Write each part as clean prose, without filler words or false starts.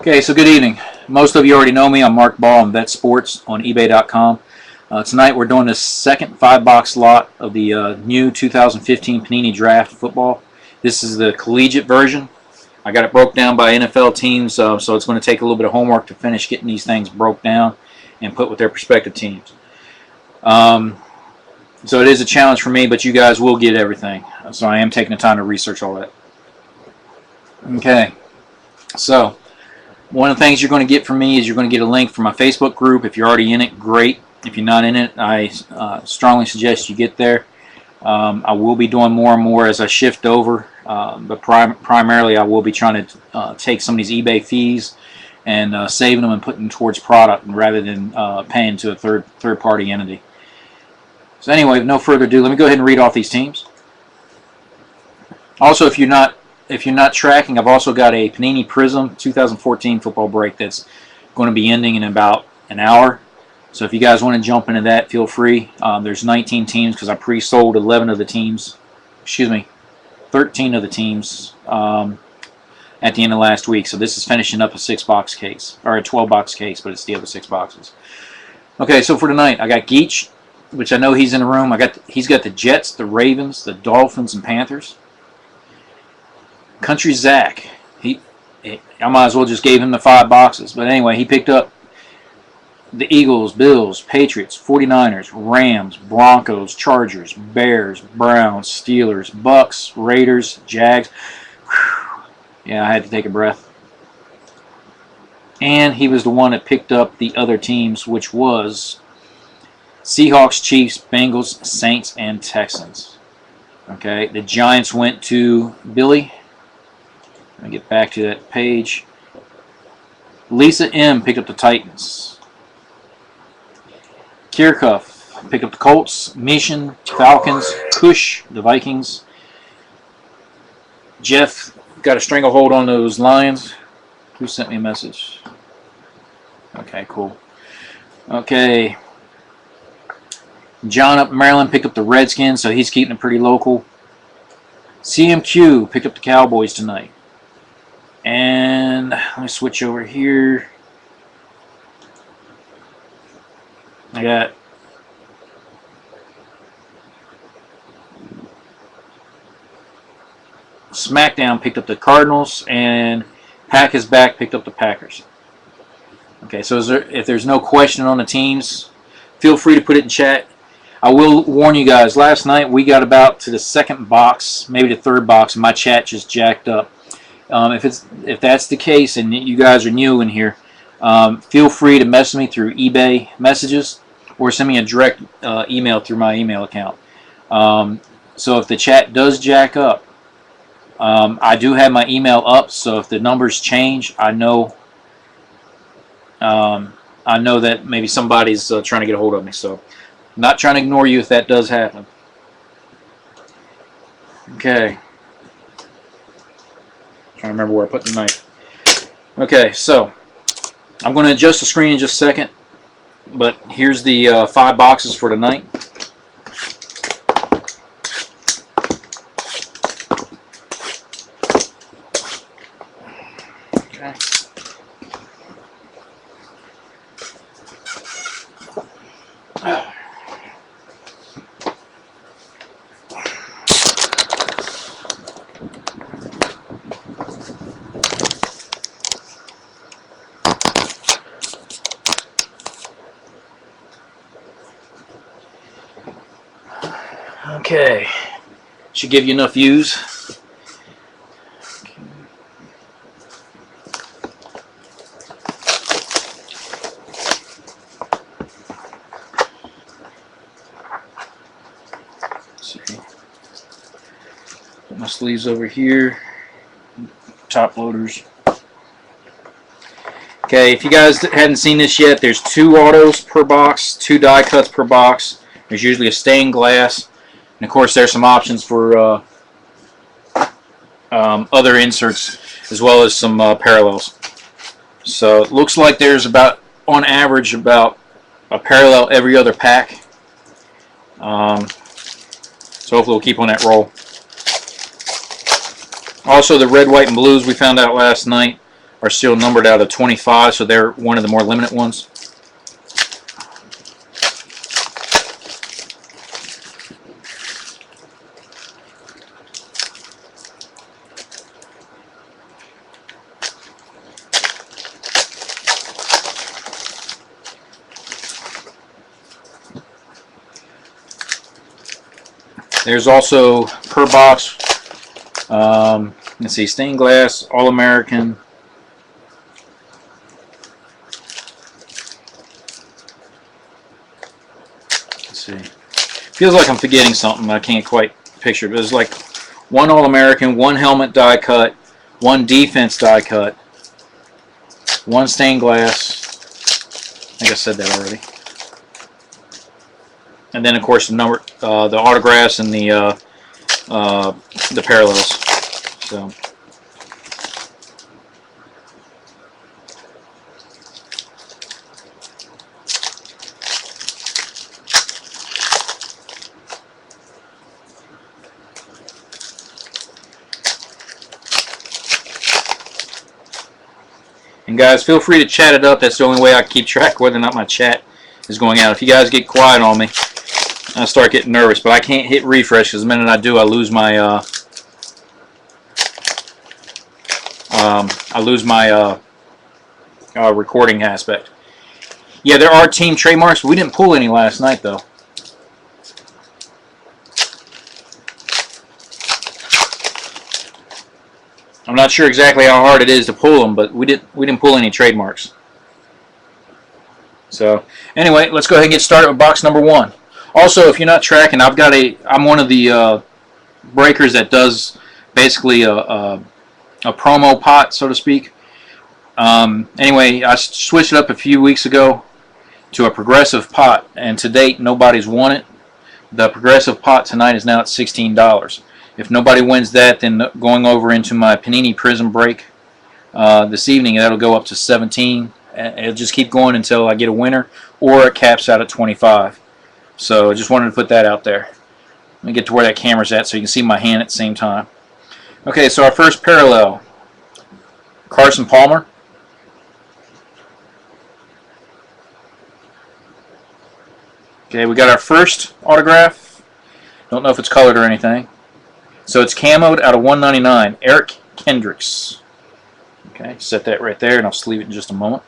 Okay, so good evening. Most of you already know me. I'm Mark Ball. I'm Vet Sports on eBay.com. Tonight we're doing the second 5-box lot of the new 2015 Panini Draft football. This is the collegiate version. I got it broke down by NFL teams, so it's going to take a little bit of homework to finish getting these things broke down and put with their respective teams. So it is a challenge for me, but you guys will get everything. So I am taking the time to research all that. Okay, so one of the things you're going to get from me is you're going to get a link for my Facebook group. If you're already in it, great. If you're not in it, I strongly suggest you get there. I will be doing more and more as I shift over, but primarily I will be trying to take some of these eBay fees and saving them and putting them towards product rather than paying to a third-party entity. So anyway, with no further ado, let me go ahead and read off these teams. Also, if you're not tracking, I've also got a Panini Prism 2014 football break that's going to be ending in about an hour. So if you guys want to jump into that, feel free. There's 19 teams because I pre-sold 13 of the teams at the end of last week. So this is finishing up a 6-box case, or a 12-box case, but it's the other 6 boxes. Okay, so for tonight, I got Geach, which I know he's in the room. He's got the Jets, the Ravens, the Dolphins, and Panthers. Country Zach, I might as well just gave him the 5 boxes. But anyway, he picked up the Eagles, Bills, Patriots, 49ers, Rams, Broncos, Chargers, Bears, Browns, Steelers, Bucks, Raiders, Jags. Whew. Yeah, I had to take a breath. And he was the one that picked up the other teams, which was Seahawks, Chiefs, Bengals, Saints, and Texans. Okay, the Giants went to Billy. Let me get back to that page. Lisa M. picked up the Titans. Kirchhoff picked up the Colts. Mission, Falcons. Kush, the Vikings. Jeff got a stranglehold on those Lions. Who sent me a message? Okay, cool. Okay. John up in Maryland picked up the Redskins, so he's keeping it pretty local. CMQ picked up the Cowboys tonight. And let me switch over here. I got SmackDown picked up the Cardinals, and Pack is Back picked up the Packers. Okay, so if there's no question on the teams, feel free to put it in chat. I will warn you guys, last night we got about to the 2nd box, maybe the 3rd box, and my chat just jacked up. If that's the case and you guys are new in here, feel free to message me through eBay messages or send me a direct email through my email account. So if the chat does jack up, I do have my email up, so if the numbers change, I know that maybe somebody's trying to get a hold of me. So I'm not trying to ignore you if that does happen. Okay. Trying to remember where I put the knife. Okay, so I'm going to adjust the screen in just a second, but here's the 5 boxes for tonight. Okay. Okay, should give you enough views. See, put my sleeves over here, top loaders. Okay, if you guys hadn't seen this yet, there's 2 autos per box, 2 die cuts per box. There's usually a stained glass. And of course, there's some options for other inserts as well as some parallels. So it looks like there's about, on average, about a parallel every other pack. So hopefully we'll keep on that roll. Also, the red, white, and blues we found out last night are serial numbered out of 25, so they're one of the more limited ones. There's also per box, let's see, stained glass, All-American. Let's see. Feels like I'm forgetting something. I can't quite picture. But there's like one All-American, one helmet die cut, one defense die cut, one stained glass. I think I said that already. And then, of course, the autographs and the parallels. So, and guys, feel free to chat it up. That's the only way I keep track whether or not my chat is going out. If you guys get quiet on me, I start getting nervous, but I can't hit refresh because the minute I do, I lose my recording aspect. Yeah, there are team trademarks. We didn't pull any last night, though. I'm not sure exactly how hard it is to pull them, but we didn't pull any trademarks. So anyway, let's go ahead and get started with box number 1. Also, if you're not tracking, I'm one of the breakers that does basically a promo pot, so to speak. Anyway, I switched it up a few weeks ago to a progressive pot, and to date, nobody's won it. The progressive pot tonight is now at $16. If nobody wins that, then going over into my Panini Prism break this evening, that'll go up to 17. It'll just keep going until I get a winner, or it caps out at 25. So I just wanted to put that out there. Let me get to where that camera's at so you can see my hand at the same time. Okay, so our first parallel, Carson Palmer. Okay, we got our first autograph. Don't know if it's colored or anything. So it's camoed out of 199, Eric Kendricks. Okay, set that right there, and I'll sleeve it in just a moment.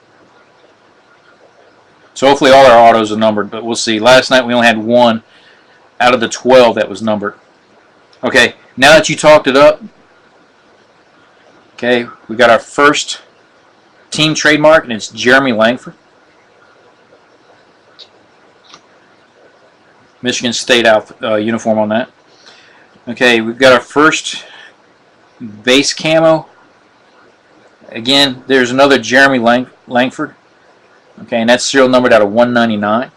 So hopefully all our autos are numbered, but we'll see. Last night we only had 1 out of the 12 that was numbered. Okay, now that you talked it up, okay, we got our first team trademark, and it's Jeremy Langford. Michigan State uniform on that. Okay, we've got our first base camo. Again, there's another Jeremy Langford. Okay, and that's serial numbered out of 199.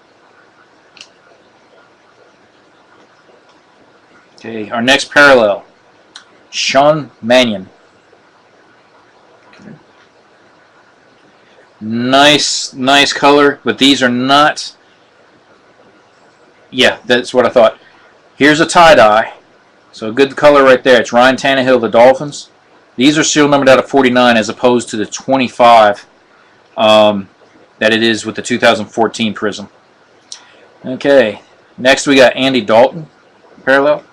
Okay, our next parallel, Sean Mannion. Okay. Nice color, but these are not. Yeah, that's what I thought. Here's a tie-dye. So a good color right there. It's Ryan Tannehill, the Dolphins. These are serial numbered out of 49 as opposed to the 25 that it is with the 2014 Prism. Okay, next we got Andy Dalton, parallel.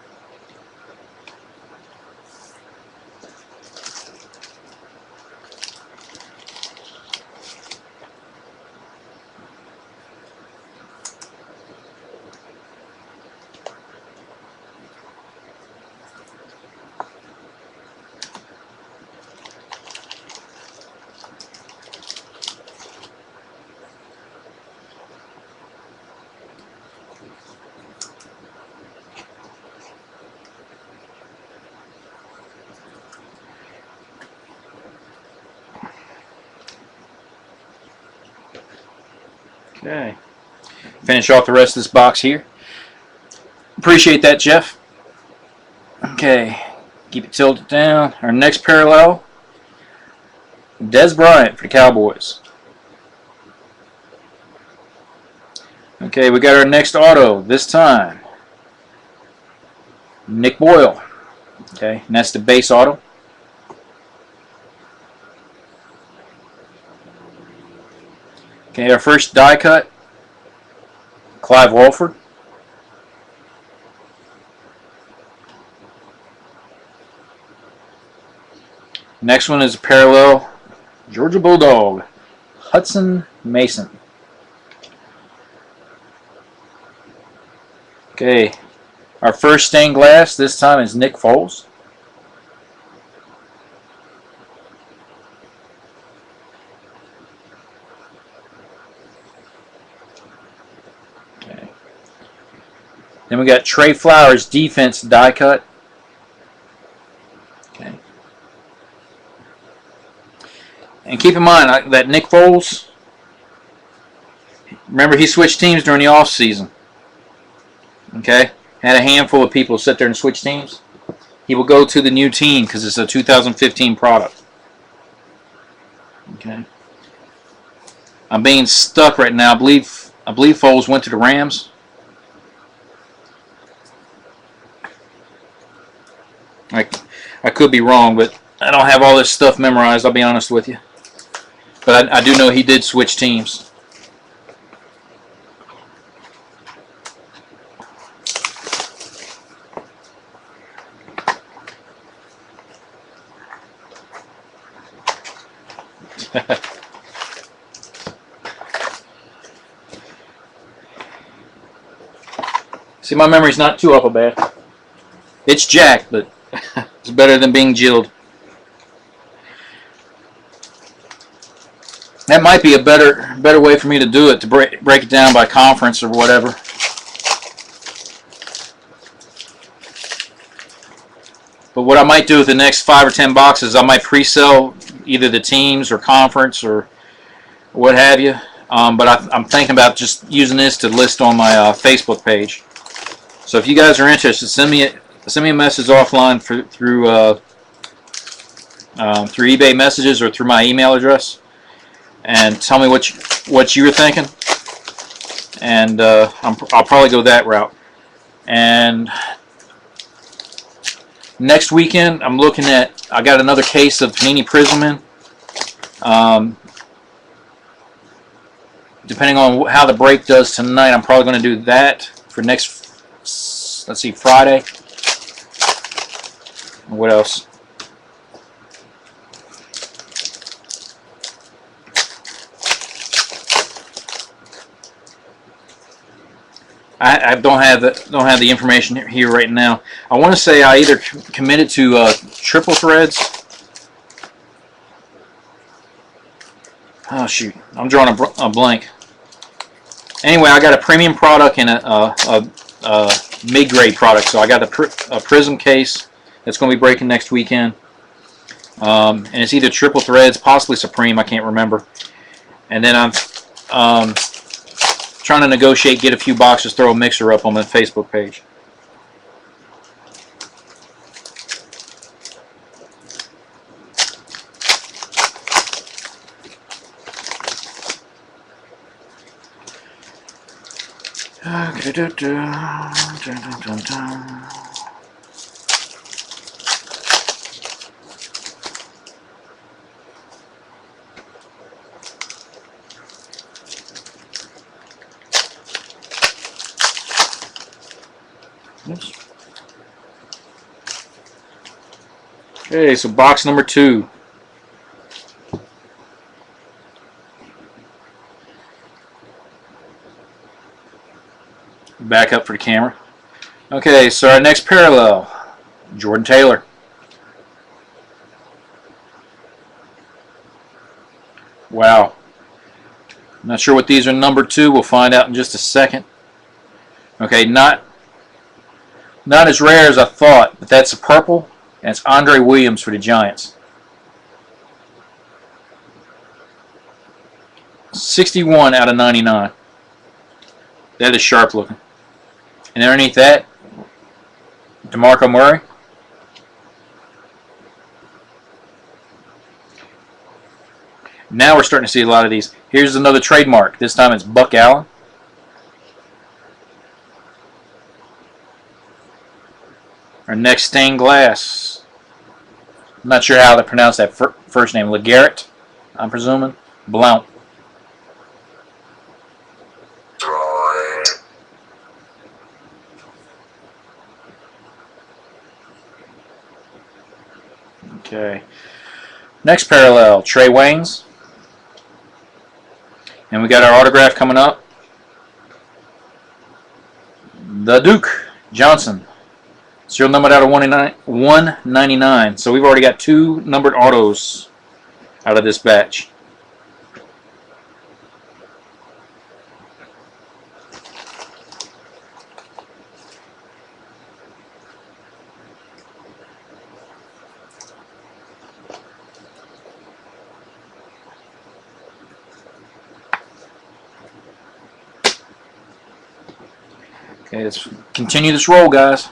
Okay. Finish off the rest of this box here. Appreciate that, Jeff. Okay. Keep it tilted down. Our next parallel, Dez Bryant for the Cowboys. Okay, we got our next auto this time. Nick Boyle. Okay, and that's the base auto. Okay, our first die cut, Clive Walford. Next one is a parallel, Georgia Bulldog, Hudson Mason. Okay, our first stained glass this time is Nick Foles. Okay. Then we got Trey Flowers defense die cut. Okay. And keep in mind that Nick Foles, remember he switched teams during the off season. Okay, had a handful of people sit there and switch teams. He will go to the new team because it's a 2015 product. Okay, I'm being stuck right now. I believe Foles went to the Rams. I could be wrong, but I don't have all this stuff memorized. I'll be honest with you. But I do know he did switch teams. See, my memory's not too awful bad. It's jacked, but it's better than being jilled. That might be a better way for me to do it, to break it down by conference or whatever. But what I might do with the next 5 or 10 boxes, I might pre-sell either the teams or conference or what have you. But I'm thinking about just using this to list on my Facebook page. So if you guys are interested, send me a message offline through eBay messages or through my email address, and tell me what you were thinking. And I'll probably go that route. And next weekend, I'm looking at. I got another case of Panini Prism in. Depending on how the break does tonight, I'm probably going to do that for next. Let's see, Friday. What else? I don't have the information here right now. I want to say I either committed to triple threads. Oh shoot, I'm drawing a blank. Anyway, I got a premium product and a mid-grade product. So I got a Prism case that's going to be breaking next weekend, and it's either triple threads, possibly Supreme. I can't remember. And then I'm trying to negotiate, get a few boxes, throw a mixer up on the Facebook page. Oops. Okay, so box number 2. Back up for the camera. Okay, so our next parallel, Jordan Taylor. Wow. I'm not sure what these are numbered to. We'll find out in just a second. Okay, not as rare as I thought, but that's a purple, and it's Andre Williams for the Giants. 61 out of 99. That is sharp looking. And underneath that, DeMarco Murray. Now we're starting to see a lot of these. Here's another trademark. This time it's Buck Allen. Our next stained glass. I'm not sure how to pronounce that first name. LeGarrette, I'm presuming. Blount. Okay. Next parallel, Trey Waynes. And we got our autograph coming up. The Duke Johnson. Serial numbered out of 199. So we've already got 2 numbered autos out of this batch. Okay, let's continue this roll, guys.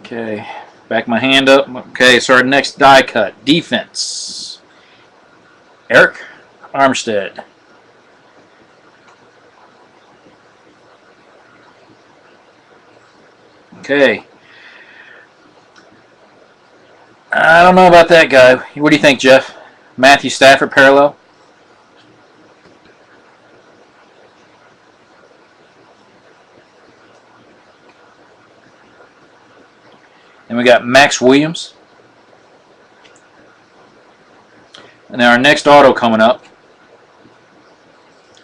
Okay, back my hand up. Okay, so our next die cut, defense. Eric Armstead. Okay. I don't know about that guy. What do you think, Jeff? Matthew Stafford parallel? And we got Max Williams. And then our next auto coming up.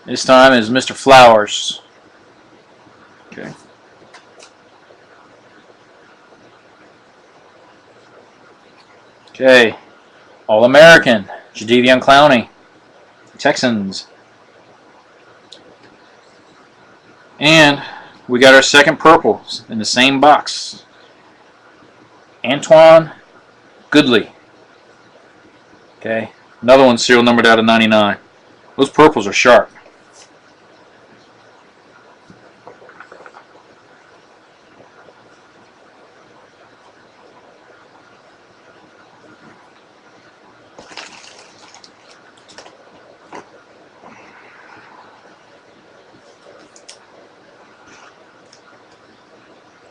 This time is Mr. Flowers. Okay. Okay. All-American, Jadeveon Clowney, Texans. And we got our second purple in the same box. Antoine Goodley. Okay. Another one serial numbered out of 99. Those purples are sharp.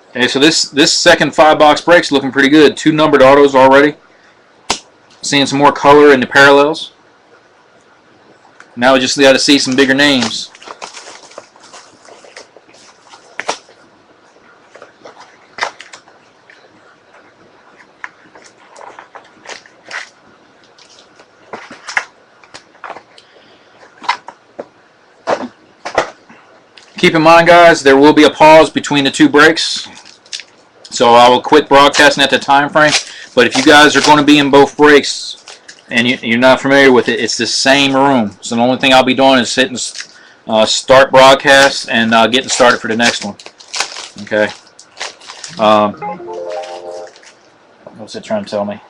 Okay, so this second 5-box break's looking pretty good. 2 numbered autos already. Seeing some more color in the parallels. Now we just got to see some bigger names. Keep in mind, guys, there will be a pause between the 2 breaks. So I will quit broadcasting at the time frame. But if you guys are going to be in both breaks and you're not familiar with it, it's the same room. So the only thing I'll be doing is hitting start broadcast and getting started for the next one. Okay. What's it trying to tell me?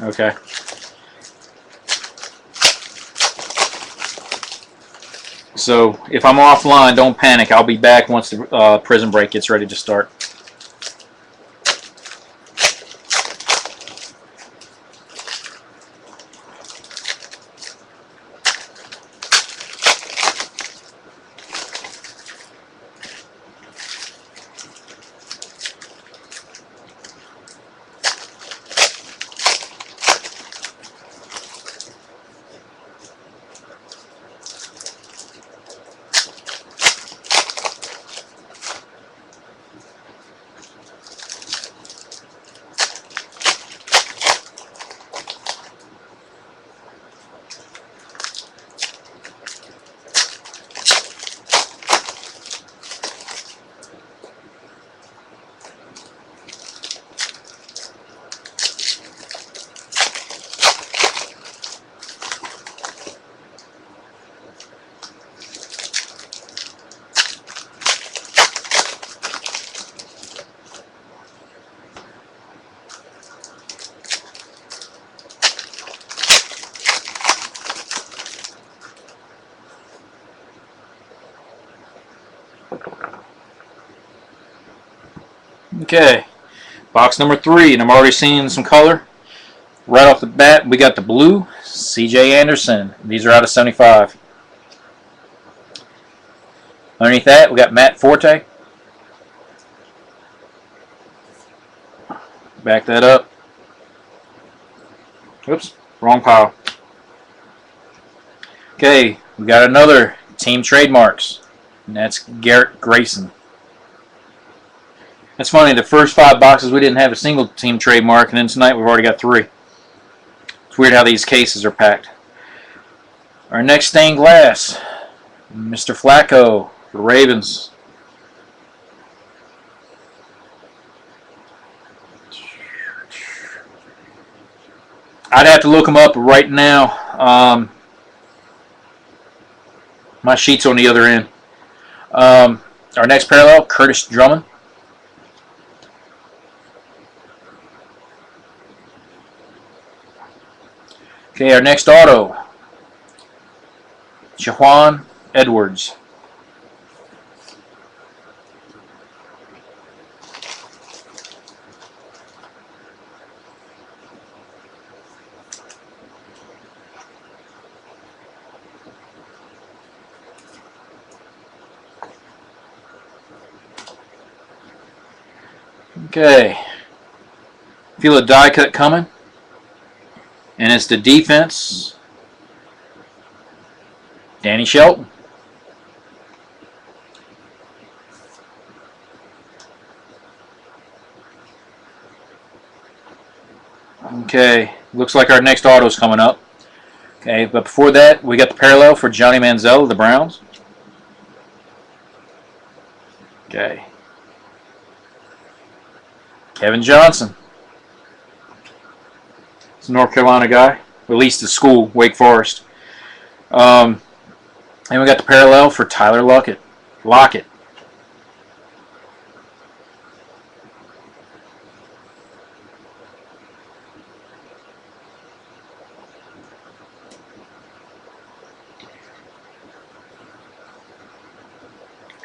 Okay. So if I'm offline, don't panic. I'll be back once the prison break gets ready to start. Okay, box number 3, and I'm already seeing some color. Right off the bat, we got the blue, C.J. Anderson. These are out of 75. Underneath that, we got Matt Forte. Back that up. Oops, wrong pile. Okay, we got another team trademarks, and that's Garrett Grayson. It's funny, the first 5 boxes we didn't have a single team trademark, and then tonight we've already got 3. It's weird how these cases are packed. Our next stained glass, Mr. Flacco for the Ravens. I'd have to look them up right now. My sheet's on the other end. Our next parallel, Curtis Drummond. Okay, our next auto, Jaquan Edwards. Okay, feel a die cut coming, and it's the defense, Danny Shelton. Okay, looks like our next auto is coming up. Okay, but before that, we got the parallel for Johnny Manziel of the Browns. Okay. Kevin Johnson. He's a North Carolina guy, or at least the school, Wake Forest. And we got the parallel for Tyler Lockett.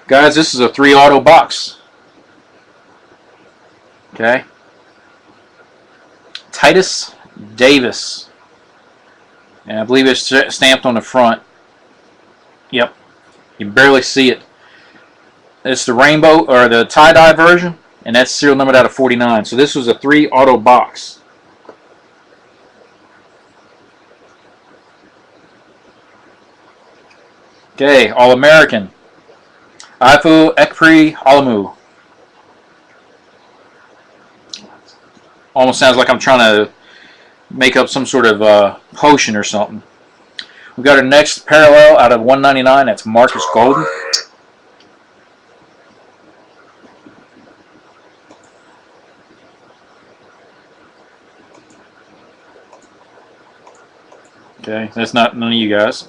Guys, this is a 3 auto box. Okay. Titus Davis. And I believe it's stamped on the front. Yep. You can barely see it. It's the rainbow, or the tie-dye version, and that's serial numbered out of 49. So this was a 3 auto box. Okay, All-American. Ifo Ekpri Alamu. Almost sounds like I'm trying to make up some sort of potion or something. We've got our next parallel out of 199. That's Marcus Golden. Okay, that's not none of you guys.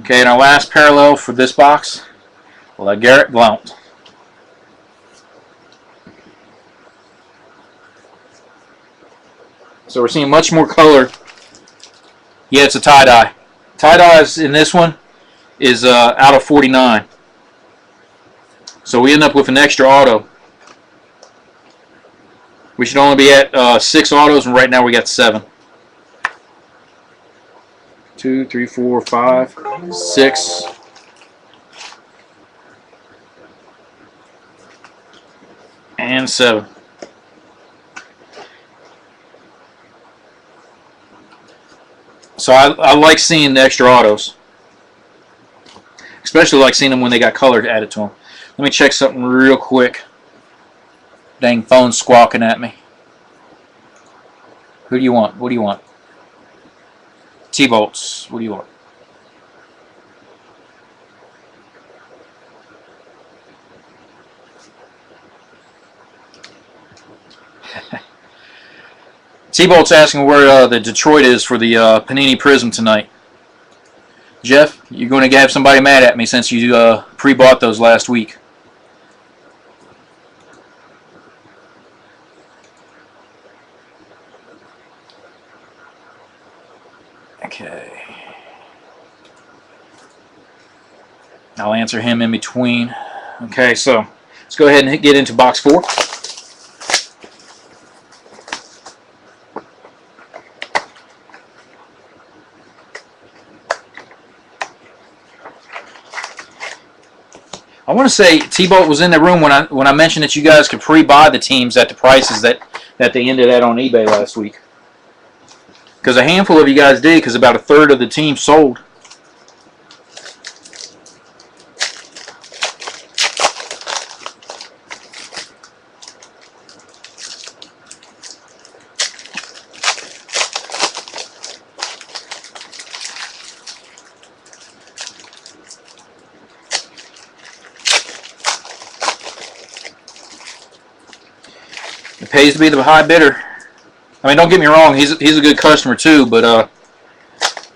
Okay, and our last parallel for this box, LeGarrette Blount. So we're seeing much more color. Yeah, it's a tie-dye. Tie-dyes in this one is out of 49. So we end up with an extra auto. We should only be at 6 autos, and right now we got 7. 2, 3, 4, 5, 6. And 7. So I like seeing the extra autos. Especially like seeing them when they got color added to them. Let me check something real quick. Dang phone's squawking at me. Who do you want? What do you want? T-Bolts. What do you want? T-Bolt's asking where the Detroit is for the Panini Prism tonight. Jeff, you're going to have somebody mad at me since you pre-bought those last week. Okay. I'll answer him in between. Okay, so let's go ahead and get into box 4. I want to say T-Bolt was in the room when I mentioned that you guys could pre-buy the teams at the prices that they ended at on eBay last week. Because a handful of you guys did, because about a third of the team sold. It pays to be the high bidder. I mean, don't get me wrong, he's a good customer too, but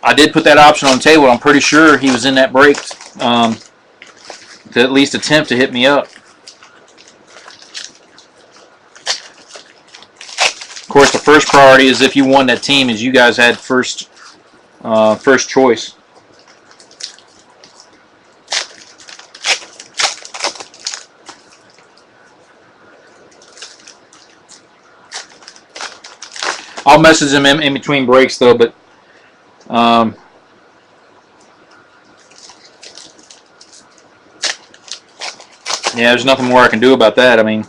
I did put that option on the table. I'm pretty sure he was in that break to at least attempt to hit me up. Of course, the first priority is if you won that team, is you guys had first choice. I'll message him in between breaks though, but yeah, there's nothing more I can do about that. I mean,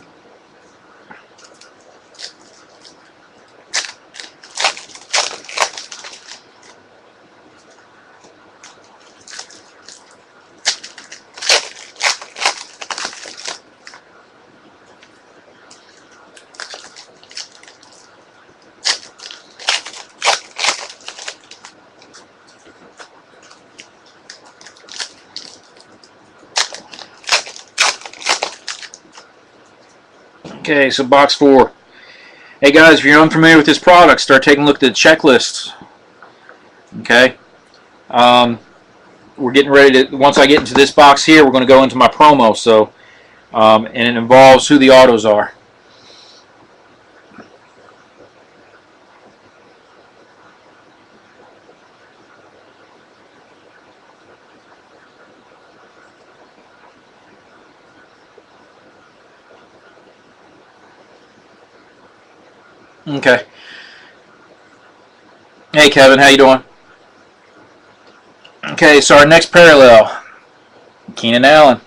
okay, so box 4. Hey guys, if you're unfamiliar with this product, start taking a look at the checklist. Okay. We're getting ready to, once I get into this box here, we're going to go into my promo. So, and it involves who the autos are. Okay. Hey Kevin, how you doing? Okay, so our next parallel, Keenan Allen.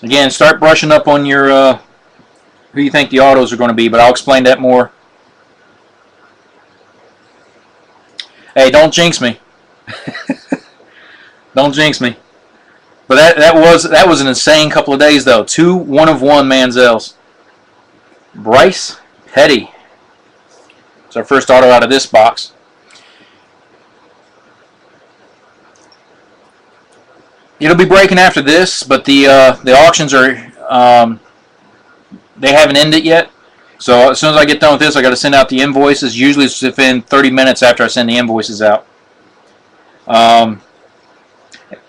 Again, start brushing up on your who you think the autos are going to be, but I'll explain that more. Hey, don't jinx me. Don't jinx me. But that was an insane couple of days though. 2 1-of-1 Manziels. Bryce Petty. It's our first auto out of this box. It'll be breaking after this, but the auctions are they haven't ended yet. So as soon as I get done with this, I got to send out the invoices. Usually it's within 30 minutes after I send the invoices out.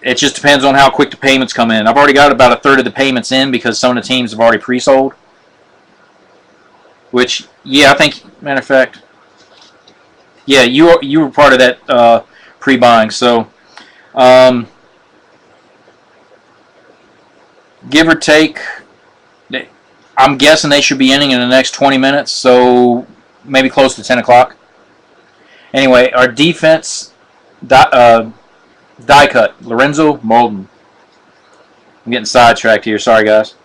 It just depends on how quick the payments come in. I've already got about a third of the payments in because some of the teams have already pre-sold. Which, yeah, I think, matter of fact, yeah, you were part of that pre-buying. So, give or take, I'm guessing they should be ending in the next 20 minutes, so maybe close to 10 o'clock. Anyway, our defense die cut, Lorenzo Molden. I'm getting sidetracked here. Sorry, guys.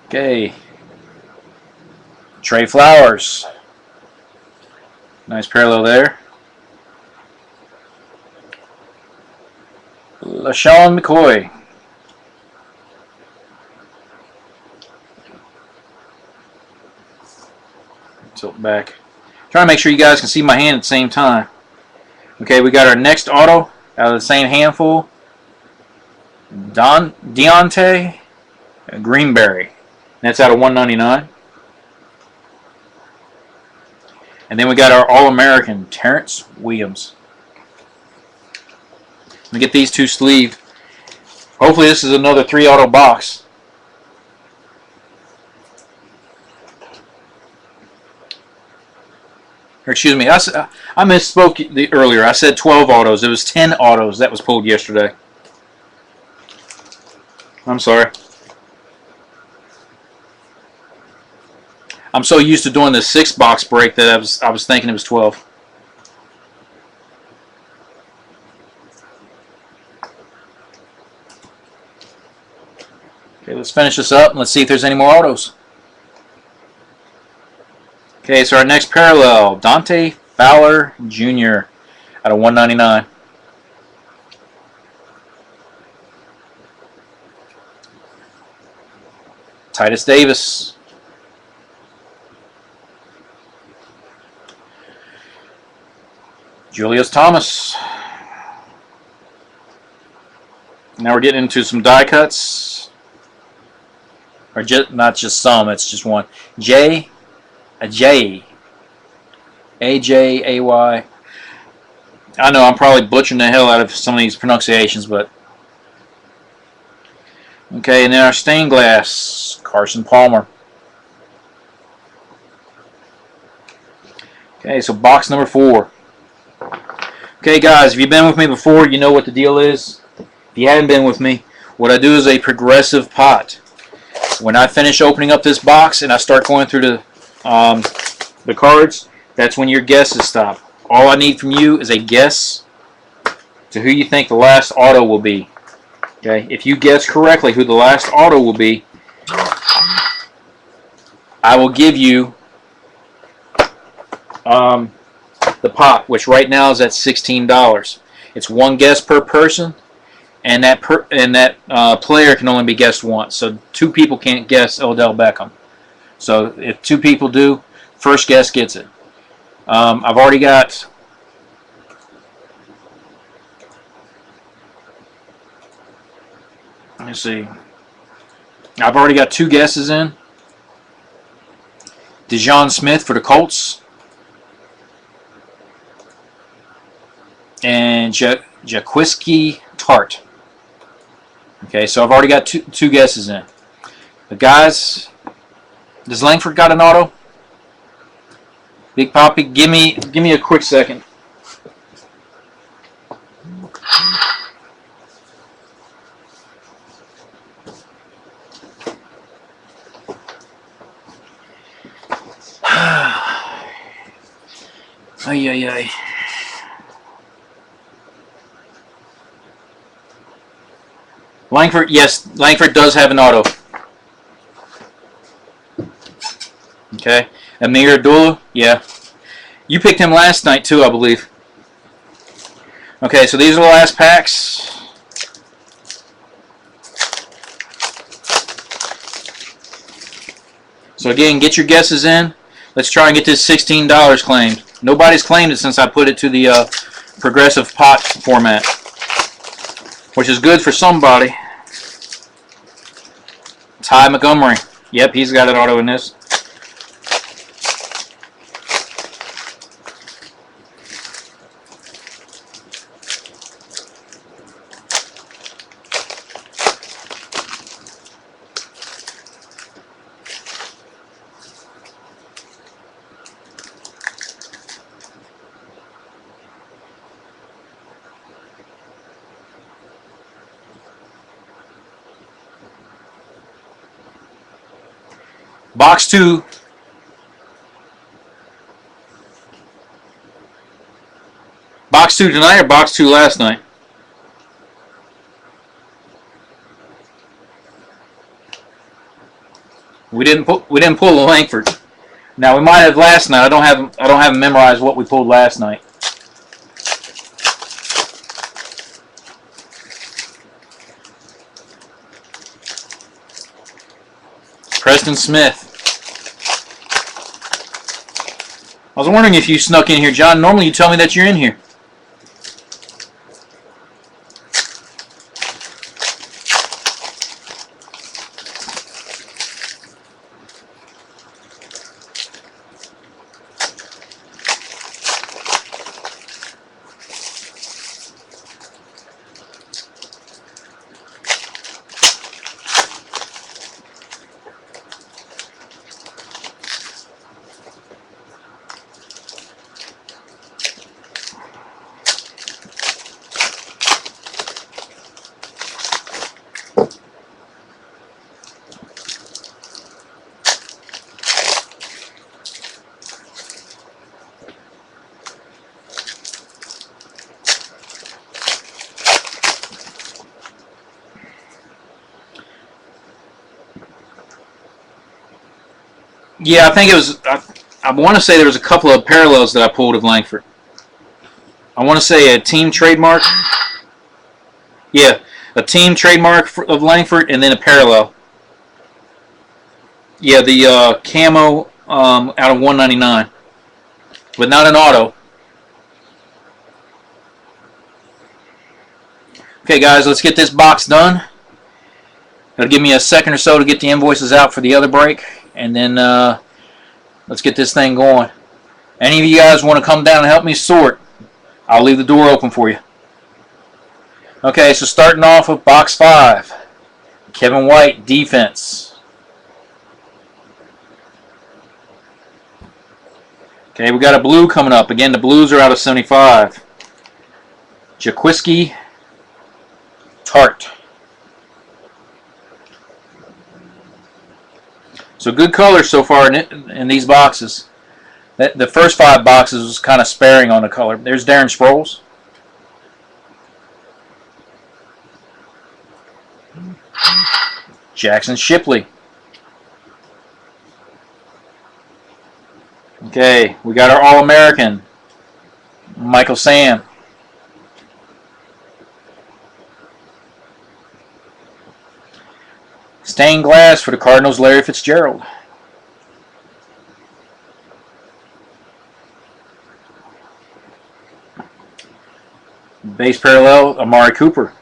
Okay. Trey Flowers. Nice parallel there. LaShawn McCoy. Tilt back. Trying to make sure you guys can see my hand at the same time. Okay, we got our next auto out of the same handful. Deontay Greenberry. That's out of 199. And then we got our All-American Terrence Williams. Let me get these 2 sleeved. Hopefully this is another 3 auto box. Or excuse me, I misspoke earlier. I said 12 autos. It was 10 autos that was pulled yesterday. I'm sorry. I'm so used to doing the 6-box break that I was thinking it was 12. Okay, let's finish this up and let's see if there's any more autos. Okay, so our next parallel, Dante Fowler Jr. out of 199. Titus Davis. Julius Thomas. Now we're getting into some die cuts. or just not just some. It's just one. J, a J, AJAY. I know I'm probably butchering the hell out of some of these pronunciations, but okay. And then our stained glass, Carson Palmer. Okay, so box number 4. Okay, guys, if you've been with me before, you know what the deal is. If you haven't been with me, what I do is a progressive pot. When I finish opening up this box and I start going through the cards, that's when your guesses stop. All I need from you is a guess to who you think the last auto will be. Okay, if you guess correctly who the last auto will be, I will give you the pot, which right now is at $16. It's one guess per person, and that player can only be guessed once. So 2 people can't guess Odell Beckham. So if 2 people do, first guess gets it. I've already got. Let me see. I've already got 2 guesses in. DeJon Smith for the Colts. And Jaquiski Tart. Okay, so I've already got two guesses in. But guys, does Langford got an auto? Big Poppy, give me a quick second. Ay, ay, ay. Langford, yes, Langford does have an auto. Okay. Amir Abdullah, yeah. You picked him last night too, I believe. Okay, so these are the last packs. So again, get your guesses in. Let's try and get this $16 claimed. Nobody's claimed it since I put it to the progressive pot format, which is good for somebody. Ty Montgomery. Yep, he's got an auto in this. Box 2. Box 2 tonight or box 2 last night? We didn't pull the Langford. Now we might have last night. I don't have memorized what we pulled last night. Preston Smith. I was wondering if you snuck in here, John. Normally you tell me that you're in here. Yeah, I think it was. I want to say there was a couple of parallels that I pulled of Langford. I want to say a team trademark. Yeah, a team trademark of Langford, and then a parallel. Yeah, the camo out of 199, but not an auto. Okay, guys, let's get this box done. It'll give me a second or so to get the invoices out for the other break, and then let's get this thing going. Any of you guys want to come down and help me sort, I'll leave the door open for you. Okay, so starting off with box 5. Kevin White, defense. Okay, we got a blue coming up. Again, the blues are out of 75. Jaquiski Tart. So good colors so far in these boxes. The first 5 boxes was kind of sparing on the color. There's Darren Sproles. Jackson Shipley. Okay, we got our All-American, Michael Sam. Stained glass for the Cardinals, Larry Fitzgerald. Base parallel, Amari Cooper.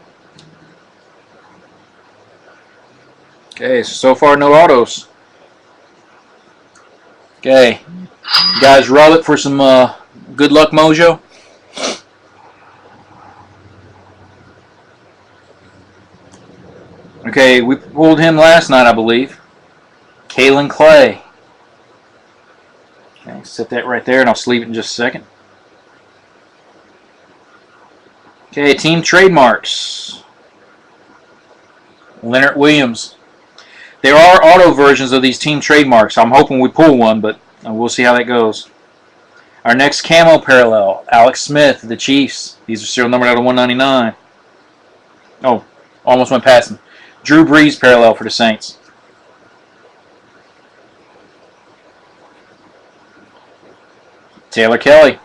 Okay, so far no autos. Okay, you guys roll it for some good luck mojo. Okay, we pulled him last night, I believe. Kalen Clay. Okay, set that right there, and I'll sleeve it in just a second. Okay, team trademarks. Leonard Williams. There are auto versions of these team trademarks. I'm hoping we pull one, but we'll see how that goes. Our next camo parallel, Alex Smith, the Chiefs. These are serial numbered out of 199. Oh, almost went past him. Drew Brees parallel for the Saints. Taylor Kelly.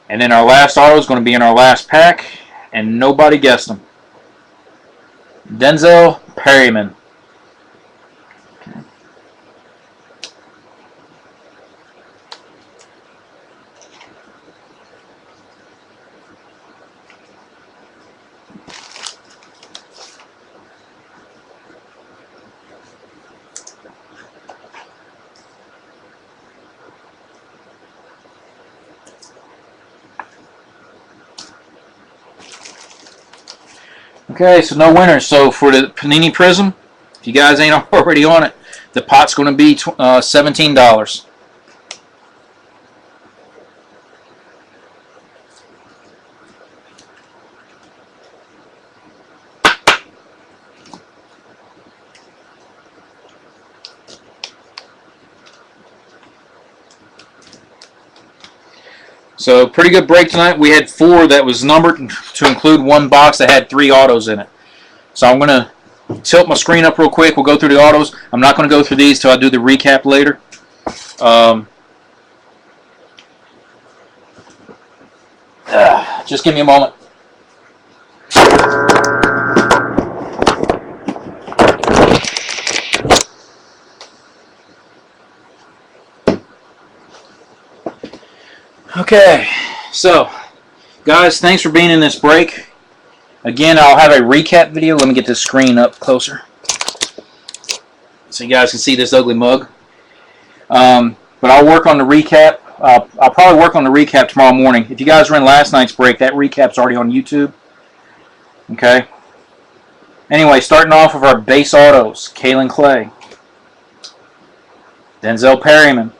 And then our last auto is going to be in our last pack, and nobody guessed them. Denzel Perryman. Okay, so no winners. So for the Panini Prism, if you guys ain't already on it, the pot's going to be $17. So pretty good break tonight. We had 4 that was numbered to include 1 box that had 3 autos in it. So I'm going to tilt my screen up real quick. We'll go through the autos. I'm not going to go through these till I do the recap later. Just give me a moment. Okay, so guys, thanks for being in this break. Again, I'll have a recap video. Let me get this screen up closer so you guys can see this ugly mug. But I'll work on the recap. I'll probably work on the recap tomorrow morning. If you guys were in last night's break, that recap's already on YouTube. Okay. Anyway, starting off with our base autos, Kalen Clay, Denzel Perryman,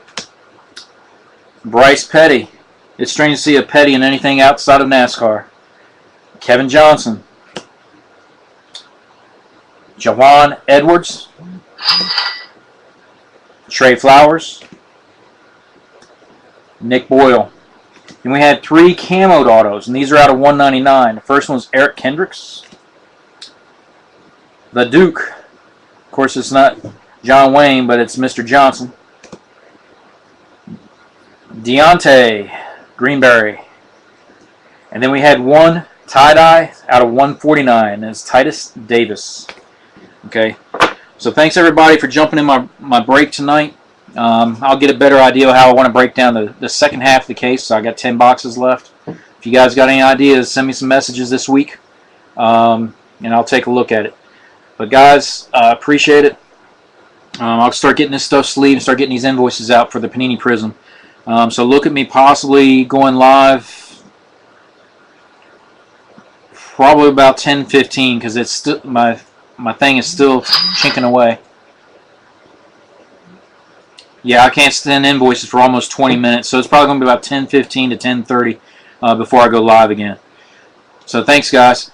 Bryce Petty. It's strange to see a Petty in anything outside of NASCAR. Kevin Johnson. Jawan Edwards. Trey Flowers. Nick Boyle. And we had 3 camoed autos, and these are out of 199. The first one was Eric Kendricks. The Duke. Of course, it's not John Wayne, but it's Mr. Johnson. Deontay Greenberry. And then we had 1 tie-dye out of 149. It's Titus Davis. Okay. So thanks everybody for jumping in my break tonight. I'll get a better idea of how I want to break down the second half of the case. So I got 10 boxes left. If you guys got any ideas, send me some messages this week. And I'll take a look at it. But guys, appreciate it. I'll start getting this stuff sleeved and start getting these invoices out for the Panini Prism. So look at me possibly going live probably about 10:15 because it's still my thing is still chinking away. Yeah, I can't send invoices for almost 20 minutes, so it's probably going to be about 10:15 to 10:30 before I go live again. So thanks, guys.